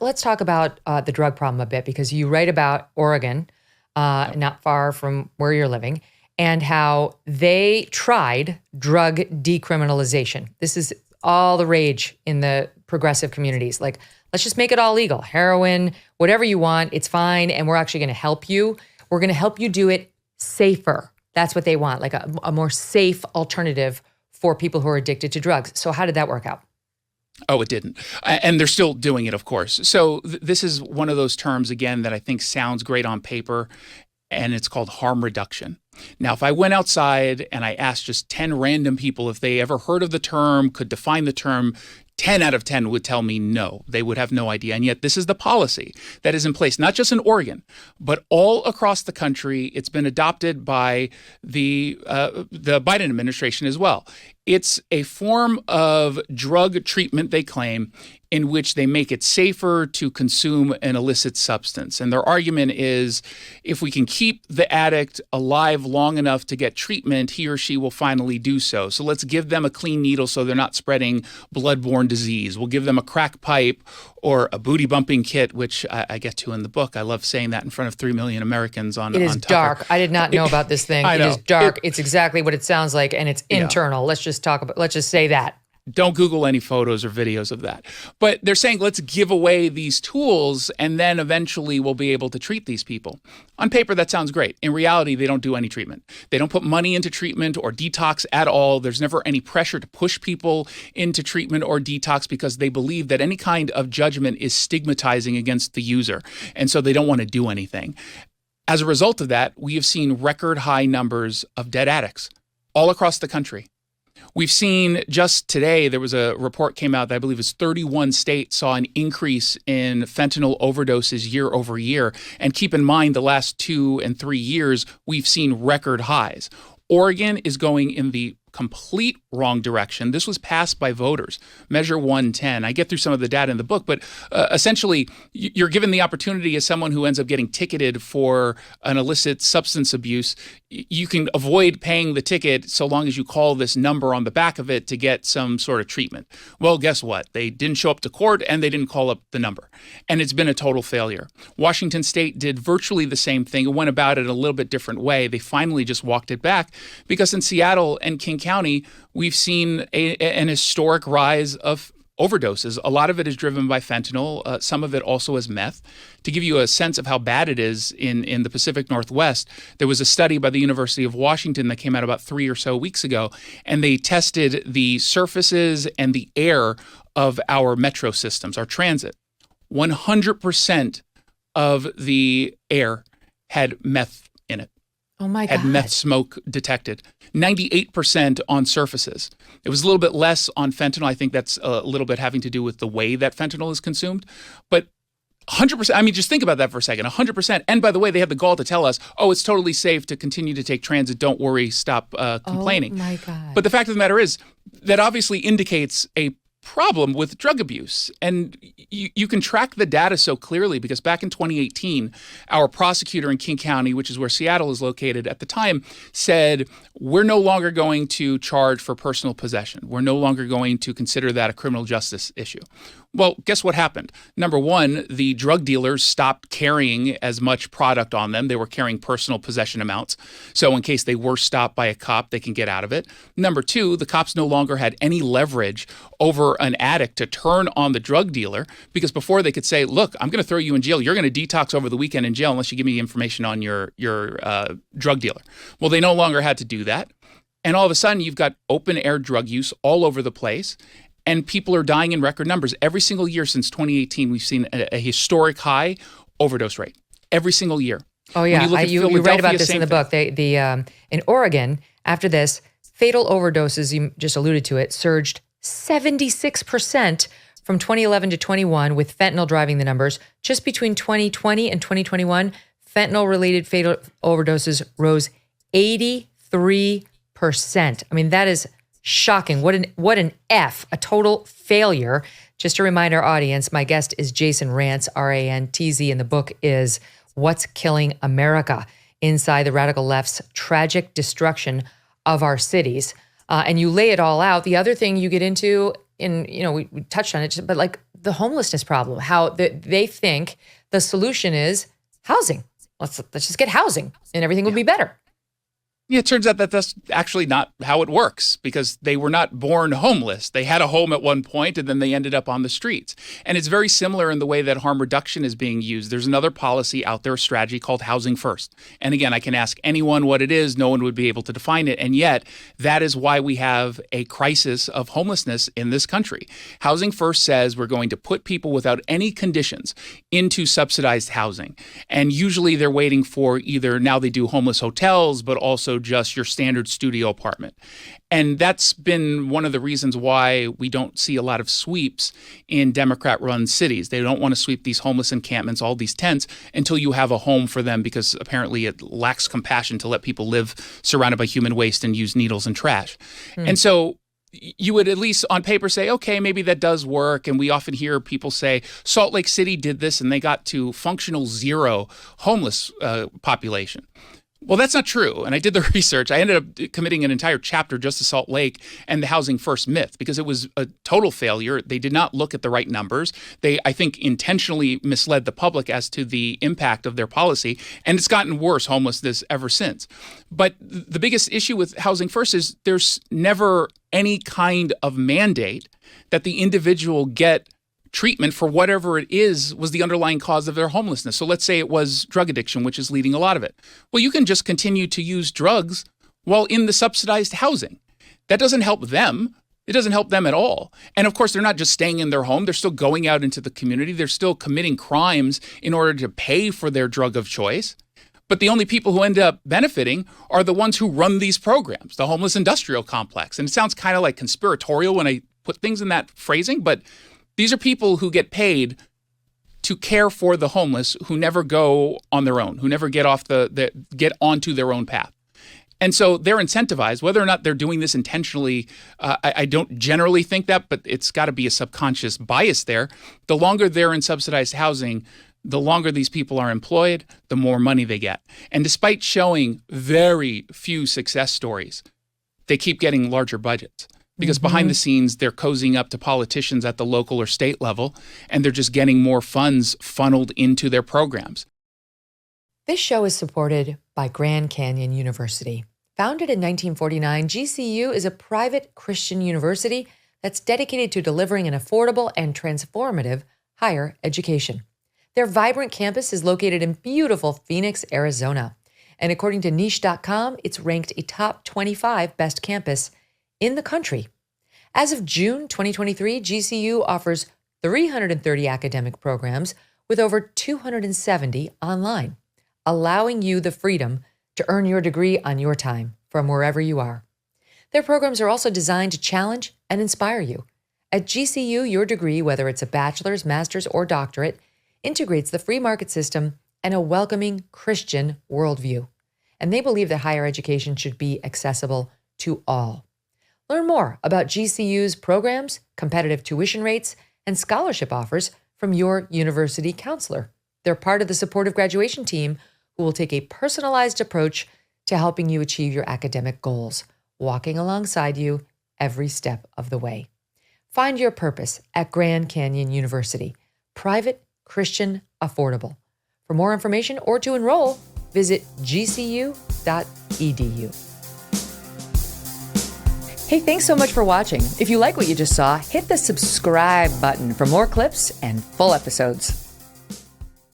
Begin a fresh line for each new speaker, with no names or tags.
let's talk about the drug problem a bit, because you write about Oregon, not far from where you're living, and how they tried drug decriminalization. This is all the rage in the progressive communities. Like, let's just make it all legal. Heroin, whatever you want, it's fine. And we're actually going to help you. We're going to help you do it safer. That's what they want, like a more safe alternative for people who are addicted to drugs. So how did that work out?
Oh, it didn't. And they're still doing it, of course. So this is one of those terms, again, that I think sounds great on paper, and it's called harm reduction. Now, if I went outside and I asked just 10 random people if they ever heard of the term, could define the term, 10 out of 10 would tell me no. They would have no idea. And yet this is the policy that is in place, not just in Oregon, but all across the country. It's been adopted by the Biden administration as well. It's a form of drug treatment, they claim, in which they make it safer to consume an illicit substance. And their argument is, if we can keep the addict alive long enough to get treatment, he or she will finally do so. So let's give them a clean needle so they're not spreading bloodborne disease. We'll give them a crack pipe or a booty bumping kit, which I get to in the book. I love saying that in front of 3 million Americans on Tucker.
It is dark. I did not know about this thing. It is dark. It's exactly what it sounds like, and it's internal. Let's just say that.
Don't Google any photos or videos of that. But they're saying, let's give away these tools and then eventually we'll be able to treat these people. On paper, that sounds great. In reality, they don't do any treatment. They don't put money into treatment or detox at all. There's never any pressure to push people into treatment or detox because they believe that any kind of judgment is stigmatizing against the user. And so they don't want to do anything. As a result of that, we have seen record high numbers of dead addicts all across the country. We've seen just today, there was a report came out that I believe is 31 states saw an increase in fentanyl overdoses year over year. And keep in mind, the last 2 and 3 years, we've seen record highs. Oregon is going in the complete wrong direction. This was passed by voters, Measure 110. I get through some of the data in the book, but essentially, you're given the opportunity as someone who ends up getting ticketed for an illicit substance abuse. You can avoid paying the ticket so long as you call this number on the back of it to get some sort of treatment. Well, guess what? They didn't show up to court and they didn't call up the number. And it's been a total failure. Washington State did virtually the same thing. It went about it a little bit different way. They finally just walked it back because in Seattle and King County, we've seen an historic rise of overdoses. A lot of it is driven by fentanyl. Some of it also is meth. To give you a sense of how bad it is in the Pacific Northwest, there was a study by the University of Washington that came out about 3 or so weeks ago, and they tested the surfaces and the air of our metro systems, our transit. 100% of the air had meth in it.
Oh my God.
Had meth smoke detected. 98% on surfaces. It was a little bit less on fentanyl. I think that's a little bit having to do with the way that fentanyl is consumed. But 100%, I mean, just think about that for a second. 100%. And by the way, they have the gall to tell us, oh, it's totally safe to continue to take transit. Don't worry. Stop complaining.
Oh my God.
But the fact of the matter is that obviously indicates a problem with drug abuse. And you can track the data so clearly because back in 2018, our prosecutor in King County, which is where Seattle is located at the time, said, we're no longer going to charge for personal possession. We're no longer going to consider that a criminal justice issue. Well, guess what happened? Number one, the drug dealers stopped carrying as much product on them. They were carrying personal possession amounts. So in case they were stopped by a cop, they can get out of it. Number two, the cops no longer had any leverage over an addict to turn on the drug dealer because before they could say, look, I'm going to throw you in jail. You're going to detox over the weekend in jail unless you give me information on your drug dealer. Well, they no longer had to do that. And all of a sudden, you've got open air drug use all over the place. And people are dying in record numbers. Every single year since 2018, we've seen a historic high overdose rate. Every single year.
Oh, yeah. You write about this in the book. In Oregon, after this, fatal overdoses, you just alluded to it, surged 76% from 2011 to 21, with fentanyl driving the numbers. Just between 2020 and 2021, fentanyl-related fatal overdoses rose 83%. I mean, that is shocking. What an F, a total failure. Just to remind our audience, my guest is Jason Rantz, R-A-N-T-Z, and the book is What's Killing America? Inside the Radical Left's Tragic Destruction of Our Cities. And you lay it all out. The other thing you get into, we touched on it, but like the homelessness problem, how they think the solution is housing. Let's just get housing and everything will be better.
Yeah, it turns out that that's actually not how it works, because they were not born homeless. They had a home at one point and then they ended up on the streets. And it's very similar in the way that harm reduction is being used. There's another policy out there, a strategy called Housing First. And again, I can ask anyone what it is. No one would be able to define it. And yet that is why we have a crisis of homelessness in this country. Housing First says we're going to put people without any conditions into subsidized housing. And usually they're waiting for either, now they do homeless hotels, but also just your standard studio apartment. And that's been one of the reasons why we don't see a lot of sweeps in Democrat-run cities. They don't want to sweep these homeless encampments, all these tents, until you have a home for them, because apparently it lacks compassion to let people live surrounded by human waste and use needles and trash. And so you would at least on paper say, okay, maybe that does work. And we often hear people say Salt Lake City did this and they got to functional zero homeless population. Well, that's not true. And I did the research. I ended up committing an entire chapter just to Salt Lake and the Housing First myth, because it was a total failure. They did not look at the right numbers. They, I think, intentionally misled the public as to the impact of their policy. And it's gotten worse, homelessness, ever since. But the biggest issue with Housing First is there's never any kind of mandate that the individual get treatment for whatever it is was the underlying cause of their homelessness. So let's say it was drug addiction, which is leading a lot of it. Well, you can just continue to use drugs while in the subsidized housing. That doesn't help them. It doesn't help them at all. And of course, they're not just staying in their home. They're still going out into the community. They're still committing crimes in order to pay for their drug of choice. But the only people who end up benefiting are the ones who run these programs, the homeless industrial complex. And it sounds kind of like conspiratorial when I put things in that phrasing, but these are people who get paid to care for the homeless, who never go on their own, who never get get onto their own path. And so they're incentivized, whether or not they're doing this intentionally. I don't generally think that, but it's got to be a subconscious bias there. The longer they're in subsidized housing, the longer these people are employed, the more money they get. And despite showing very few success stories, they keep getting larger budgets. Because behind the scenes, they're cozying up to politicians at the local or state level, and they're just getting more funds funneled into their programs.
This show is supported by Grand Canyon University. Founded in 1949, GCU is a private Christian university that's dedicated to delivering an affordable and transformative higher education. Their vibrant campus is located in beautiful Phoenix, Arizona. And according to niche.com, it's ranked a top 25 best campus in the country. As of June 2023, GCU offers 330 academic programs with over 270 online, allowing you the freedom to earn your degree on your time from wherever you are. Their programs are also designed to challenge and inspire you. At GCU, your degree, whether it's a bachelor's, master's, or doctorate, integrates the free market system and a welcoming Christian worldview. And they believe that higher education should be accessible to all. Learn more about GCU's programs, competitive tuition rates, and scholarship offers from your university counselor. They're part of the supportive graduation team who will take a personalized approach to helping you achieve your academic goals, walking alongside you every step of the way. Find your purpose at Grand Canyon University. Private, Christian, affordable. For more information or to enroll, visit gcu.edu. Hey, thanks so much for watching. If you like what you just saw, hit the subscribe button for more clips and full episodes.